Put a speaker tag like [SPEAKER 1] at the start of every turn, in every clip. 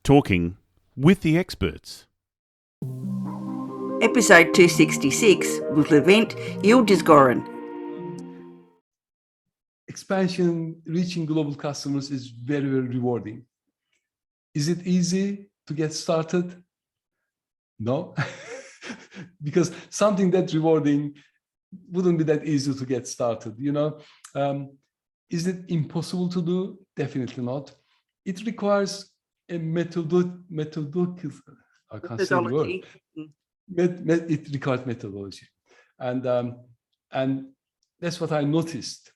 [SPEAKER 1] Talking with the experts.
[SPEAKER 2] Episode 266 with Levent Yildizgoren.
[SPEAKER 3] Expansion, reaching global customers is very, very rewarding. Is it easy to get started? No, because something that rewarding wouldn't be that easy to get started. Is it impossible to do? Definitely not. It requires a methodology. I can't say the word. It requires methodology, and that's what I noticed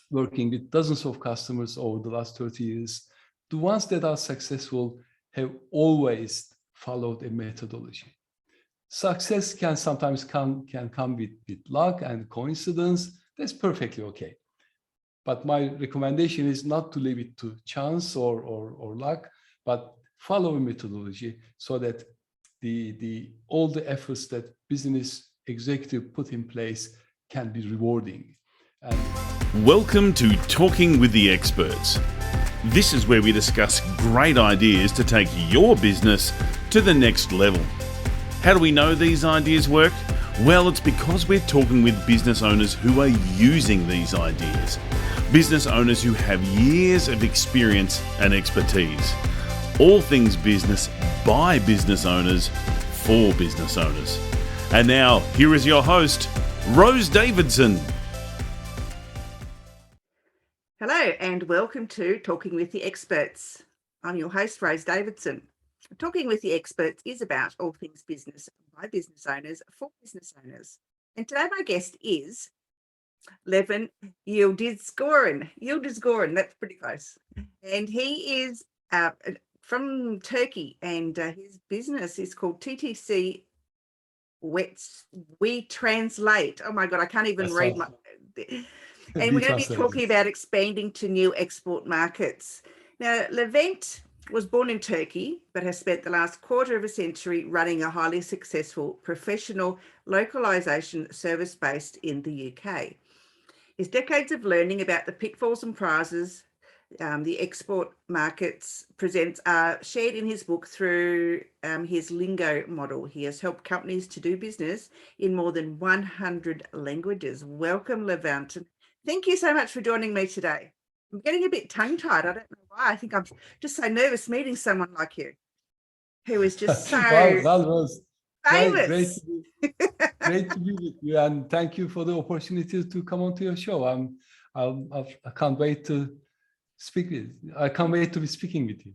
[SPEAKER 3] working with dozens of customers over the last 30 years. The ones that are successful have always followed a methodology. Success can sometimes come with luck and coincidence. That's perfectly okay. But my recommendation is not to leave it to chance or luck, but follow a methodology so that all the efforts that business executive put in place can be rewarding.
[SPEAKER 1] Welcome to Talking with the Experts. This is where we discuss great ideas to take your business to the next level. How do we know these ideas work? Well, it's because we're talking with business owners who are using these ideas. Business owners who have years of experience and expertise. All things business by business owners for business owners. And now, here is your host, Rose Davidson.
[SPEAKER 2] Hello and welcome to Talking with the Experts. I'm your host, Rose Davidson. Talking with the Experts is about all things business by business owners for business owners. And today my guest is Levent Yildizgoren. Yildizgoren, that's pretty close. And he is from Turkey, and his business is called TTC We Translate. Oh my God, I can't even read my... And we're going to be talking about expanding to new export markets. Now, Levent was born in Turkey, but has spent the last quarter of a century running a highly successful professional localisation service based in the UK. His decades of learning about the pitfalls and prizes the export markets presents are shared in his book through his lingo model. He has helped companies to do business in more than 100 languages. Welcome, Levent. Thank you so much for joining me today. I'm getting a bit tongue-tied. I don't know why. I think I'm just so nervous meeting someone like you, who is just so
[SPEAKER 3] Rose,
[SPEAKER 2] famous.
[SPEAKER 3] Great to be with you, and thank you for the opportunity to come onto your show. I can't wait to speak with you. I can't wait to be speaking with you.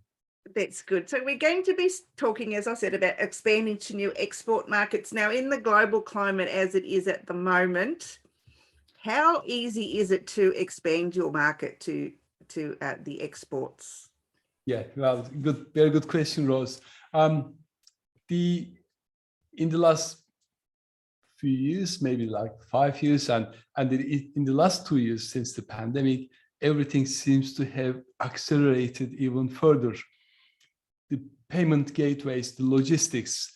[SPEAKER 2] That's good. So we're going to be talking, as I said, about expanding to new export markets. Now, in the global climate as it is at the moment, how easy is it to expand your market to the exports?
[SPEAKER 3] Yeah, well, very good question, Rose. In the last few years, maybe like 5 years, and in the last 2 years since the pandemic, everything seems to have accelerated even further. The payment gateways, the logistics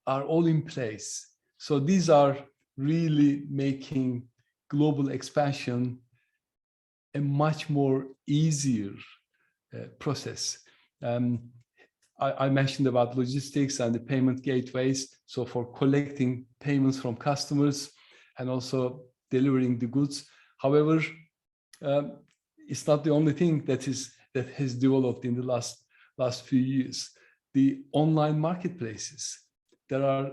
[SPEAKER 3] are all in place. So these are really making global expansion a much more easier process. I mentioned about logistics and the payment gateways. So for collecting payments from customers and also delivering the goods. However, it's not the only thing that has developed in the last few years. The online marketplaces. There are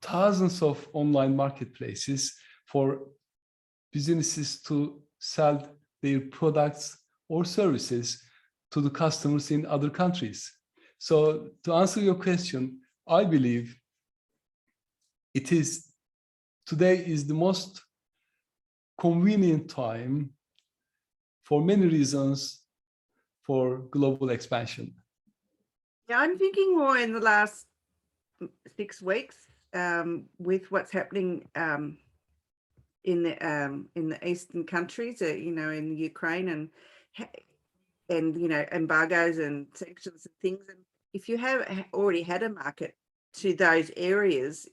[SPEAKER 3] thousands of online marketplaces for businesses to sell their products or services to the customers in other countries. So to answer your question, I believe today is the most convenient time for many reasons for global expansion.
[SPEAKER 2] Yeah, I'm thinking more in the last 6 weeks with what's happening in the eastern countries, in Ukraine and embargoes and sanctions and things. And if you have already had a market to those areas,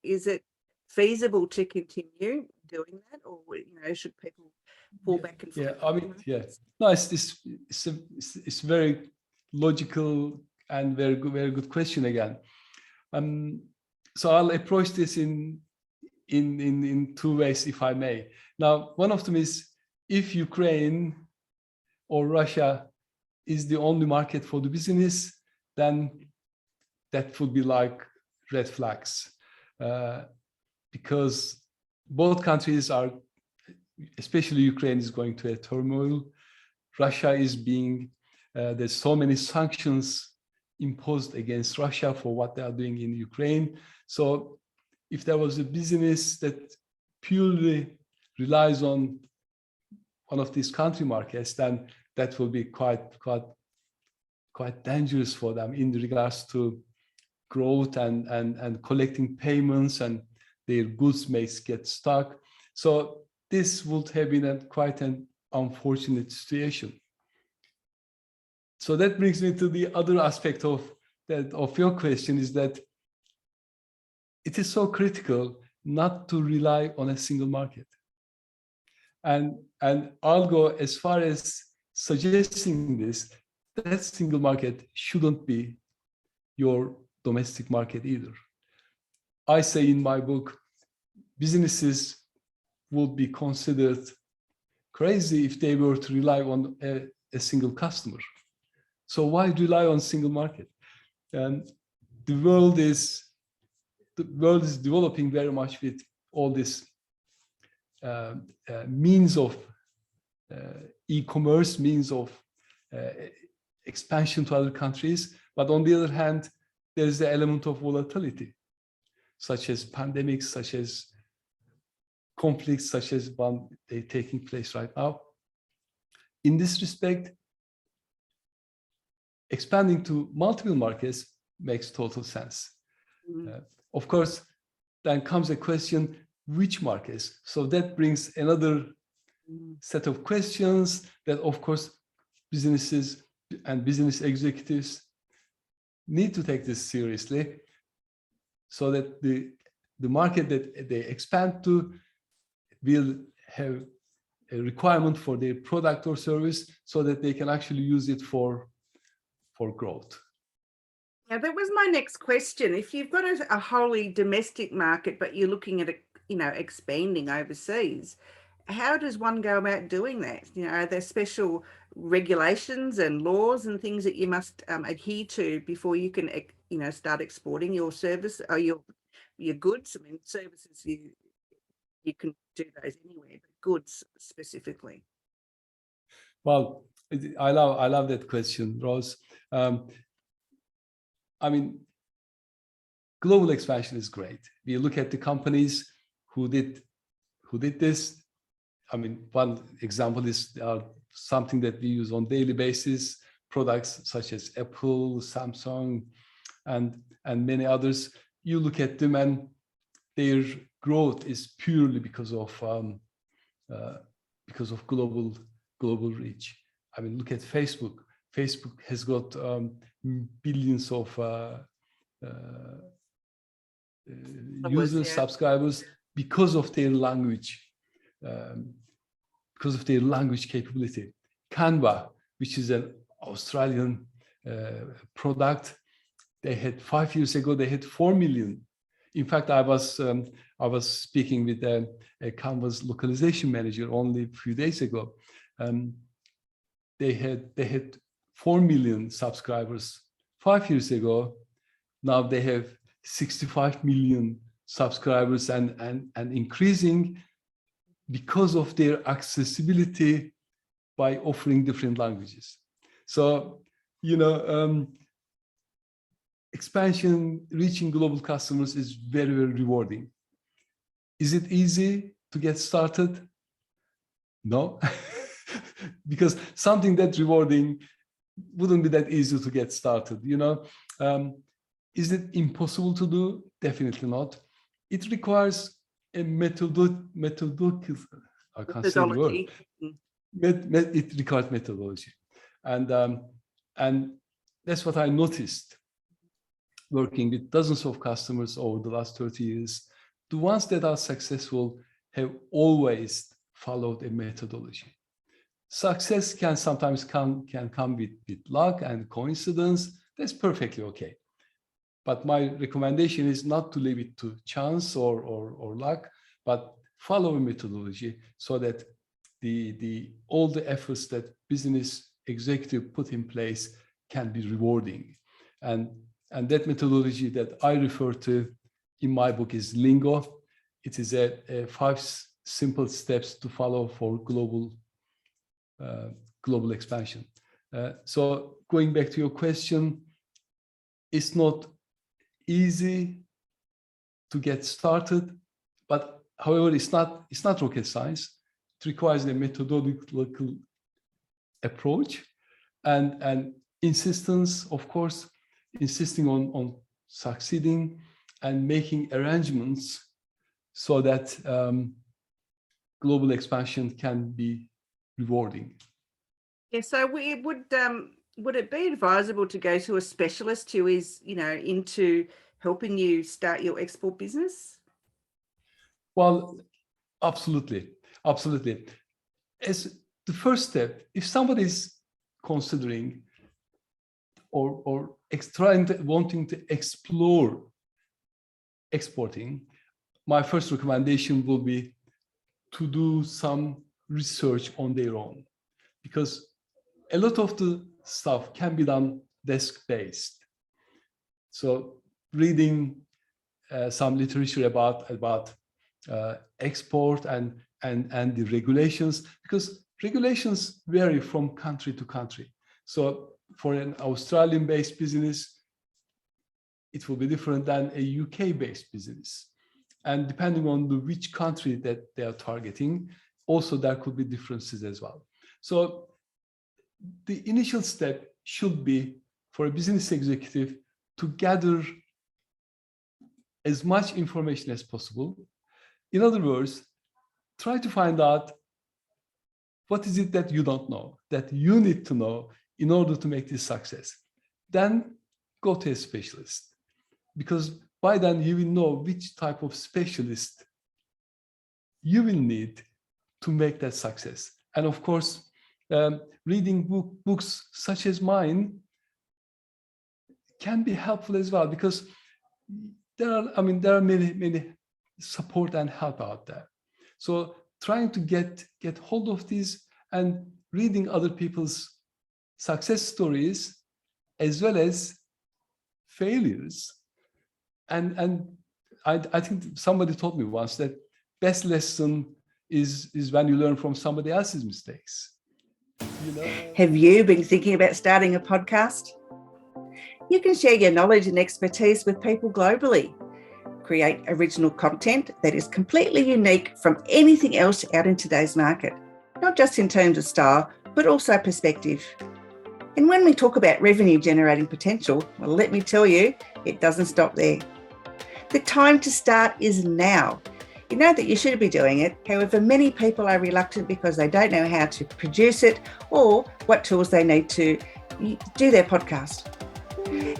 [SPEAKER 2] is it feasible to continue doing that, or should people fall back and forth?
[SPEAKER 3] No, it's very logical and very good question again. So I'll approach this in two ways, if I may. Now, one of them is, if Ukraine or Russia is the only market for the business, then that would be like red flags, because both countries are, especially Ukraine, is going to a turmoil. Russia is being, there's so many sanctions imposed against Russia for what they are doing in Ukraine. So if there was a business that purely relies on one of these country markets, then that will be quite dangerous for them in regards to growth and collecting payments, and their goods may get stuck. So this would have been quite an unfortunate situation. So that brings me to the other aspect of your question, is that it is so critical not to rely on a single market. And I'll go as far as suggesting this, that single market shouldn't be your domestic market either. I say in my book, businesses would be considered crazy if they were to rely on a single customer. So why rely on single market? And the world is developing very much with all this means of e-commerce, means of expansion to other countries. But on the other hand, there is the element of volatility, such as pandemics, such as conflicts, such as one taking place right now. In this respect, expanding to multiple markets makes total sense. Of course, then comes a question, which markets? So that brings another set of questions that, of course, businesses and business executives need to take this seriously, so that the market that they expand to will have a requirement for their product or service, so that they can actually use it for growth.
[SPEAKER 2] Now, that was my next question. If you've got a wholly domestic market, but you're looking at expanding overseas, how does one go about doing that? Are there special regulations and laws and things that you must adhere to before you can start exporting your service or your goods? I mean, services you can do those anywhere, but goods specifically.
[SPEAKER 3] Well, I love that question, Rose. I mean, global expansion is great. We look at the companies who did this. I mean, one example is something that we use on daily basis, products such as Apple, Samsung, and many others. You look at them and their growth is purely because of global reach. I mean, look at Facebook. Facebook has got billions of users, subscribers, because of their language, capability. Canva, which is an Australian product, they had 5 years ago, they had 4 million. In fact, I was speaking with a Canva's localization manager only a few days ago. They had 4 million subscribers 5 years ago. Now they have 65 million subscribers and increasing, because of their accessibility by offering different languages. So, expansion, reaching global customers is very, very rewarding. Is it easy to get started? No, because something that rewarding wouldn't be that easy to get started. Is it impossible to do? Definitely not. It requires a methodology. I can't say the word. It requires methodology, and that's what I noticed working with dozens of customers over the last 30 years. The ones that are successful have always followed a methodology. Success can sometimes can come with luck and coincidence. That's perfectly okay. But my recommendation is not to leave it to chance or luck, but follow a methodology so that all the efforts that business executive put in place can be rewarding. And that methodology that I refer to in my book is Lingo. It is a 5 simple steps to follow for global expansion. So going back to your question, it's not easy to get started, but however, it's not rocket science. It requires a methodological approach and insistence, of course, insisting on succeeding and making arrangements so that global expansion can be rewarding.
[SPEAKER 2] Yeah, so would it be advisable to go to a specialist who is, into helping you start your export business?
[SPEAKER 3] Well, absolutely. As the first step, if somebody is considering or wanting to explore exporting, my first recommendation will be to do some research on their own, because a lot of the stuff can be done desk-based. So reading some literature about export and the regulations, because regulations vary from country to country. So for an Australian-based business, it will be different than a UK-based business. And depending on which country that they are targeting, also there could be differences as well. So the initial step should be for a business executive to gather as much information as possible. In other words, try to find out what is it that you don't know, that you need to know in order to make this success. Then go to a specialist, because by then you will know which type of specialist you will need to make that success. And of course, reading books such as mine can be helpful as well, because there are many support and help out there. So trying to get hold of these and reading other people's success stories as well as failures. And I think somebody told me once that best lesson is when you learn from somebody else's mistakes.
[SPEAKER 2] Have you been thinking about starting a podcast? You can share your knowledge and expertise with people globally. Create original content that is completely unique from anything else out in today's market, not just in terms of style, but also perspective. And when we talk about revenue generating potential, well, let me tell you, it doesn't stop there. The time to start is now. You know that you should be doing it. However, many people are reluctant because they don't know how to produce it or what tools they need to do their podcast.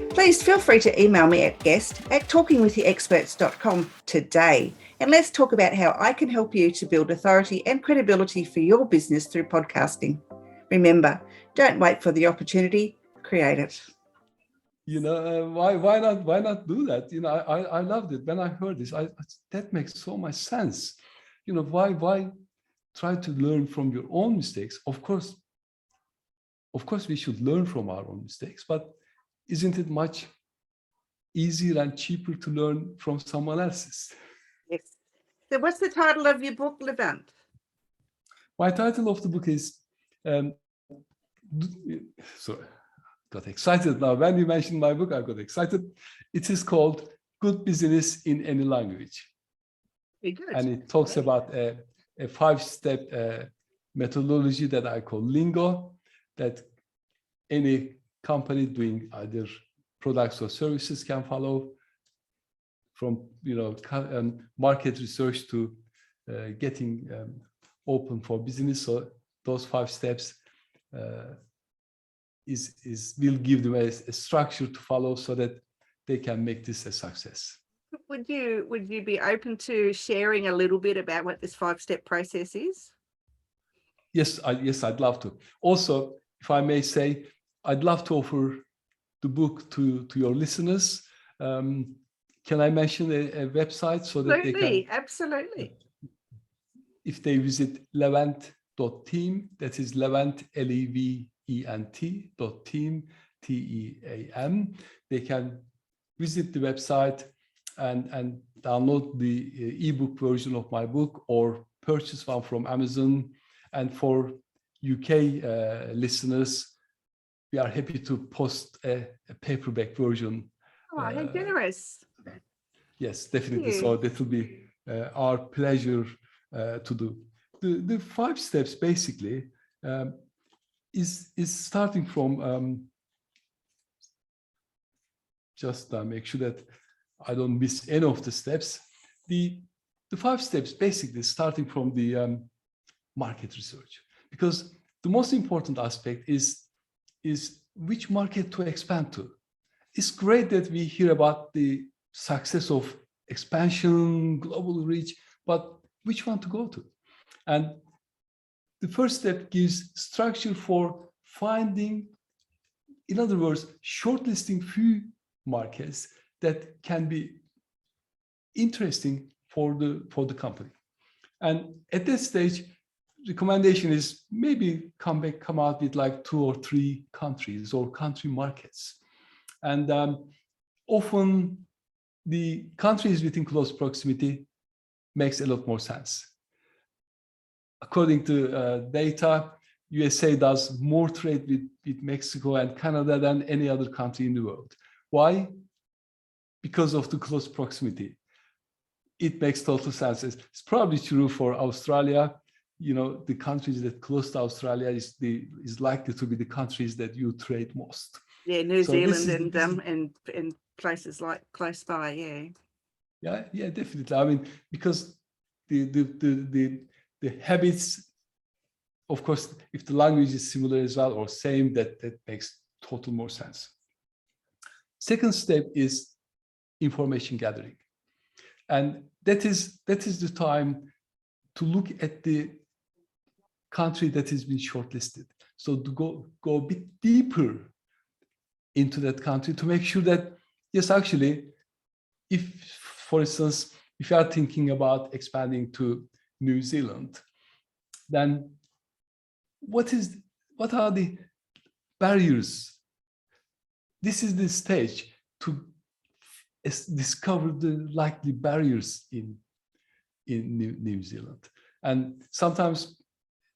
[SPEAKER 2] Please feel free to email me at guest@talkingwiththeexperts.com today, and let's talk about how I can help you to build authority and credibility for your business through podcasting. Remember, don't wait for the opportunity, create it.
[SPEAKER 3] Why not do that? I loved it when I heard this. That makes so much sense. Why try to learn from your own mistakes? Of course, we should learn from our own mistakes, but isn't it much easier and cheaper to learn from someone else's?
[SPEAKER 2] Yes. So what's the title of your book, Levent?
[SPEAKER 3] My title of the book is, got excited now. When you mentioned my book, I got excited. It is called Good Business in Any Language.
[SPEAKER 2] Very good.
[SPEAKER 3] And it talks about a 5-step methodology that I call Lingo, that any company doing either products or services can follow, from market research to getting open for business. So those 5 steps will give them a structure to follow so that they can make this a success.
[SPEAKER 2] Would you be open to sharing a little bit about what this 5-step process is?
[SPEAKER 3] Yes, I'd love to. Also, if I may say, I'd love to offer the book to your listeners. Can I mention a website so that they can?
[SPEAKER 2] Absolutely.
[SPEAKER 3] If they visit levent.team, that is Levent, Levent.team, TEAM, they can visit the website and download the ebook version of my book or purchase one from Amazon. And for UK listeners, we are happy to post a paperback version.
[SPEAKER 2] Oh, how generous.
[SPEAKER 3] Yes, definitely. So that will be our pleasure to do. The 5 steps basically is starting from just make sure that I don't miss any of the steps. The 5 steps basically starting from the market research, because the most important aspect is which market to expand to. It's great that we hear about the success of expansion, global reach, but which one to go to? And the first step gives structure for finding, in other words, shortlisting few markets that can be interesting for the company. And at that stage, recommendation is maybe come out with like 2 or 3 countries or country markets. And often the countries within close proximity makes a lot more sense. According to data, USA does more trade with Mexico and Canada than any other country in the world. Why? Because of the close proximity. It makes total sense. It's probably true for Australia. You know, the countries that close to Australia is likely to be the countries that you trade most.
[SPEAKER 2] Yeah, New Zealand and places like close by.
[SPEAKER 3] Yeah, definitely. I mean, because the habits, of course, if the language is similar as well or same, that makes total more sense. Second step is information gathering, and that is the time to look at the country that has been shortlisted. So to go a bit deeper into that country to make sure that, yes, actually, if, for instance, if you are thinking about expanding to New Zealand, then what are the barriers? This is the stage to discover the likely barriers in New Zealand. And sometimes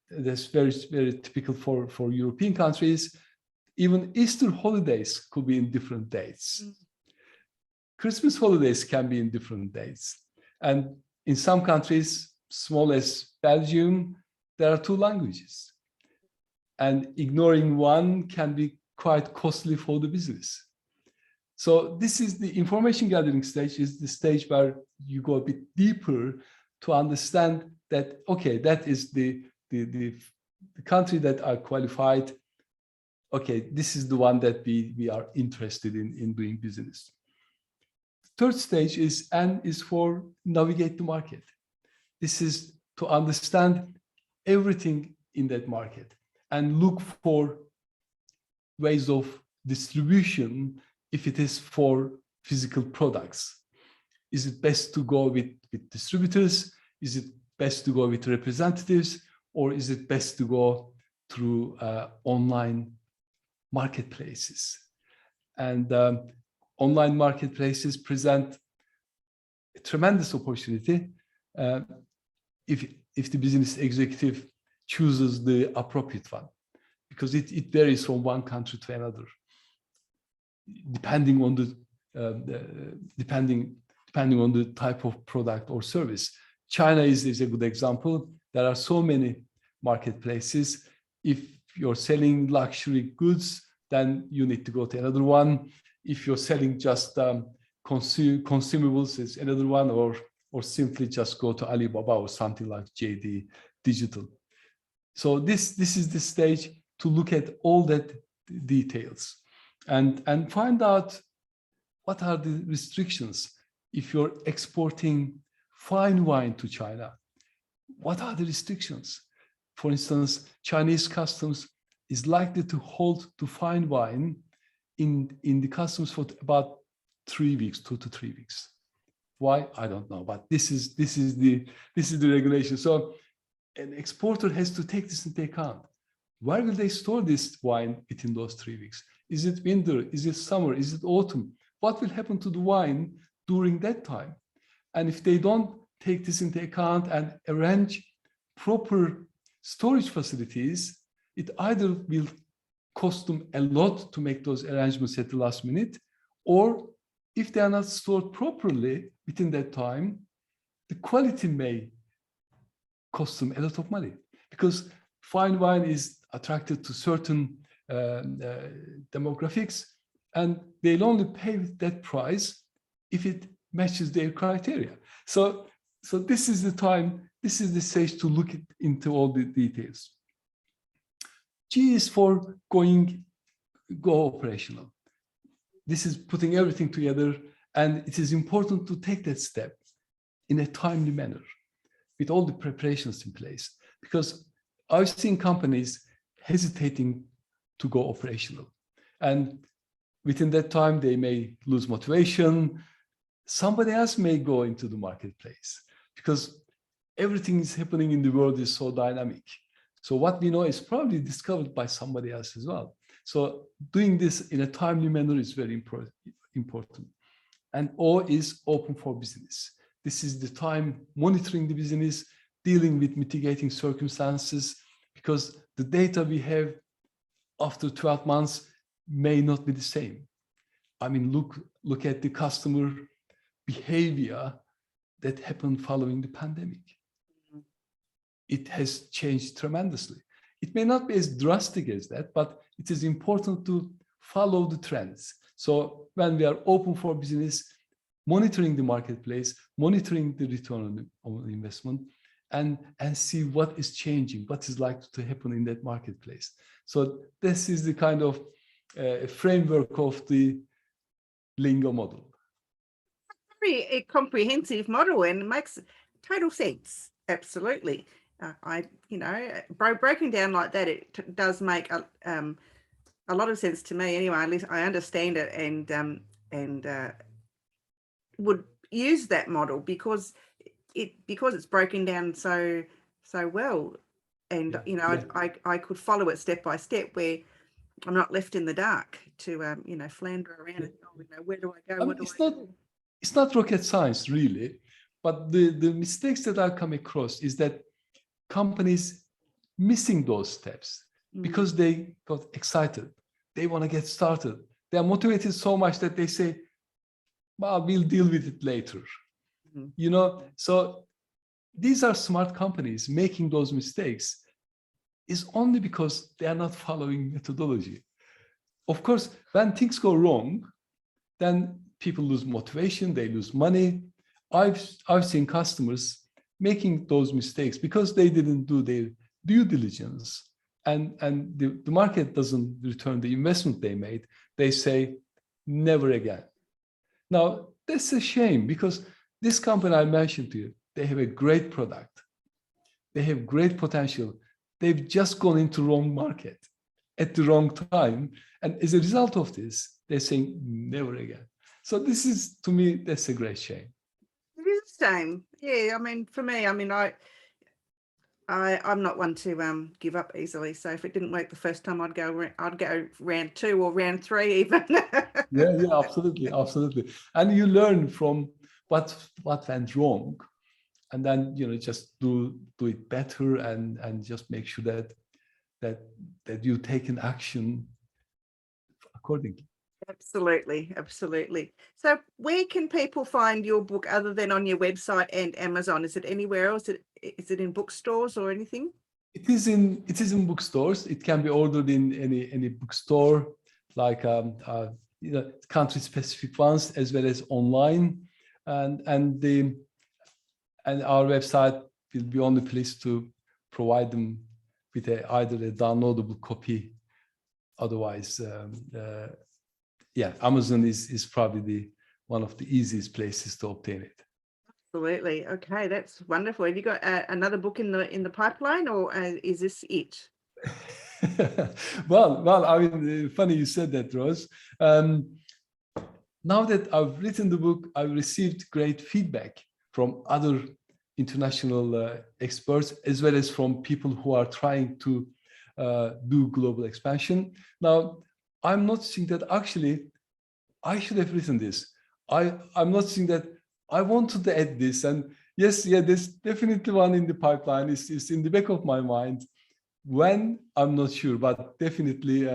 [SPEAKER 3] that's very, very typical for European countries. Even Easter holidays could be in different dates. Christmas holidays can be in different dates. And in some countries, small as Belgium, there are 2 languages. And ignoring one can be quite costly for the business. So this is the information gathering stage, is the stage where you go a bit deeper to understand that, okay, that is the country that are qualified. Okay, this is the one that we are interested in doing business. Third stage is for navigate the market. This is to understand everything in that market and look for ways of distribution if it is for physical products. Is it best to go with distributors? Is it best to go with representatives? Or is it best to go through online marketplaces? And online marketplaces present a tremendous opportunity if the business executive chooses the appropriate one, because it varies from one country to another, depending on the type of product or service. China is a good example. There are so many marketplaces. If you're selling luxury goods, then you need to go to another one. If you're selling just consumables, it's another one, or simply just go to Alibaba or something like JD Digital. So this is the stage to look at all that details and find out what are the restrictions. If you're exporting fine wine to China, what are the restrictions? for instance, Chinese customs is likely to hold to fine wine in the customs for about 3 weeks, 2 to 3 weeks. Why? I don't know, but this is the regulation. So an exporter has to take this into account. Where will they store this wine within those 3 weeks? Is it winter? Is it summer? Is it autumn? What will happen to the wine during that time? And if they don't take this into account and arrange proper storage facilities, it either will cost them a lot to make those arrangements at the last minute, or if they are not stored properly within that time, the quality may cost them a lot of money, because fine wine is attracted to certain demographics, and they'll only pay that price if it matches their criteria. So this is the time, this is the stage to look into all the details. G is for go operational. This is putting everything together, and it is important to take that step in a timely manner with all the preparations in place, because I've seen companies hesitating to go operational, and within that time they may lose motivation. Somebody else may go into the marketplace, because everything is happening in the world is so dynamic. So what we know is probably discovered by somebody else as well. So doing this in a timely manner is very important. And O is open for business. This is the time monitoring the business, dealing with mitigating circumstances, because the data we have after 12 months may not be the same. I mean, look at the customer behavior that happened following the pandemic. It has changed tremendously. It may not be as drastic as that, but it is important to follow the trends. So when we are open for business, monitoring the marketplace, monitoring the return on investment, and see what is changing, what is likely to happen in that marketplace. So this is the kind of framework of the Lingo model.
[SPEAKER 2] Very comprehensive model, and it makes total sense. Absolutely. Broken down like that, it does make a lot of sense to me. Anyway, at least I understand it, and would use that model because it's broken down so well, and I could follow it step by step, where I'm not left in the dark to flounder around and where do I go?
[SPEAKER 3] It's not rocket science really, but the mistakes that I've come across is that companies missing those steps because they got excited. They want to get started. They are motivated so much that they say, well, we'll deal with it later. So these are smart companies making those mistakes is only because they are not following methodology. Of course, when things go wrong, then people lose motivation, they lose money. I've seen customers making those mistakes because they didn't do their due diligence, and the market doesn't return the investment they made. They say, never again. Now, that's a shame, because this company I mentioned to you, they have a great product. They have great potential. They've just gone into the wrong market at the wrong time. And as a result of this, they're saying never again. So this is, to me, that's a great shame.
[SPEAKER 2] It is a shame. Yeah, I mean, for me, I'm not one to give up easily. So if it didn't work the first time, I'd go round 2 or round 3 even.
[SPEAKER 3] Yeah, absolutely. And you learn from what went wrong, and then just do it better, and just make sure that you take an action accordingly.
[SPEAKER 2] Absolutely. So where can people find your book other than on your website and Amazon? Is it anywhere else? Is it in bookstores or anything?
[SPEAKER 3] It is in bookstores. It can be ordered in any bookstore, like country specific ones, as well as online, and our website will be only pleased to provide them with either a downloadable copy. Otherwise, Amazon is probably one of the easiest places to obtain it.
[SPEAKER 2] Absolutely. Okay, that's wonderful. Have you got another book in the pipeline, or is this it?
[SPEAKER 3] Well, I mean, funny you said that, Rose. Now that I've written the book, I've received great feedback from other international experts, as well as from people who are trying to do global expansion. Now, I'm noticing that actually I should have written this. I'm noticing that I wanted to add this, and yes, yeah, there's definitely one in the pipeline. It's in the back of my mind. When, I'm not sure, but definitely,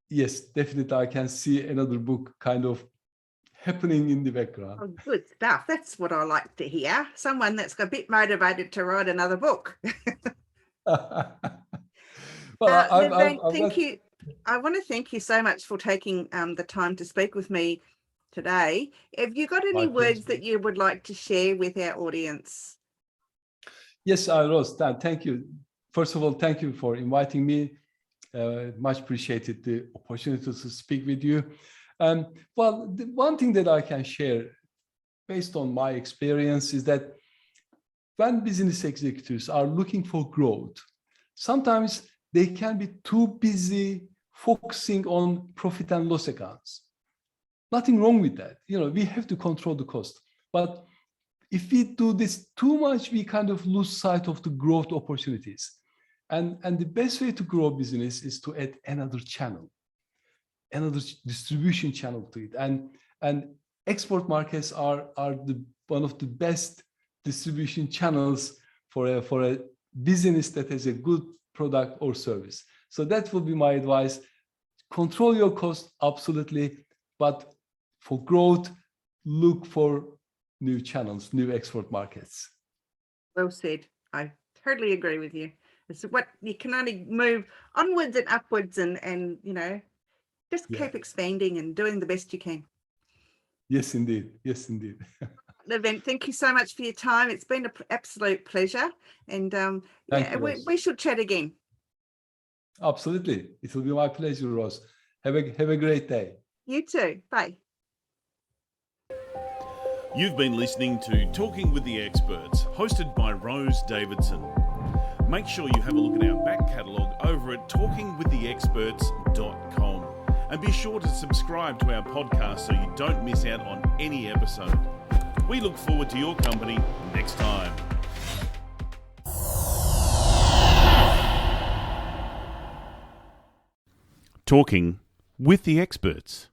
[SPEAKER 3] yes, definitely I can see another book kind of happening in the background.
[SPEAKER 2] Oh, good stuff. That's what I like to hear. Someone that's a bit motivated to write another book.
[SPEAKER 3] Well,
[SPEAKER 2] Levent,
[SPEAKER 3] I've
[SPEAKER 2] thank
[SPEAKER 3] got,
[SPEAKER 2] you. I want to thank you so much for taking the time to speak with me today. Have you got any
[SPEAKER 3] my
[SPEAKER 2] words
[SPEAKER 3] pleasure.
[SPEAKER 2] that you would like to share with our audience?
[SPEAKER 3] Yes, Rose, thank you. First of all, thank you for inviting me. Much appreciated the opportunity to speak with you. Well, the one thing that I can share based on my experience is that when business executives are looking for growth, sometimes they can be too busy focusing on profit and loss accounts. Nothing wrong with that. You know, we have to control the cost. But if we do this too much, we kind of lose sight of the growth opportunities. And the best way to grow business is to add another channel, another distribution channel to it. And export markets are one of the best distribution channels for a business that has a good product or service. So that will be my advice. Control your cost, absolutely. But for growth, look for new channels, new export markets.
[SPEAKER 2] Well said. I totally agree with you. It's what you can only move onwards and upwards, and just keep expanding and doing the best you can.
[SPEAKER 3] Yes, indeed. Yes, indeed.
[SPEAKER 2] Levent, thank you so much for your time. It's been an absolute pleasure, and we should chat again.
[SPEAKER 3] Absolutely. It will be my pleasure, Rose. Have a great day.
[SPEAKER 2] You too. Bye.
[SPEAKER 1] You've been listening to Talking with the Experts, hosted by Rose Davidson. Make sure you have a look at our back catalogue over at talkingwiththeexperts.com, and be sure to subscribe to our podcast so you don't miss out on any episode. We look forward to your company next time. Talking with the Experts.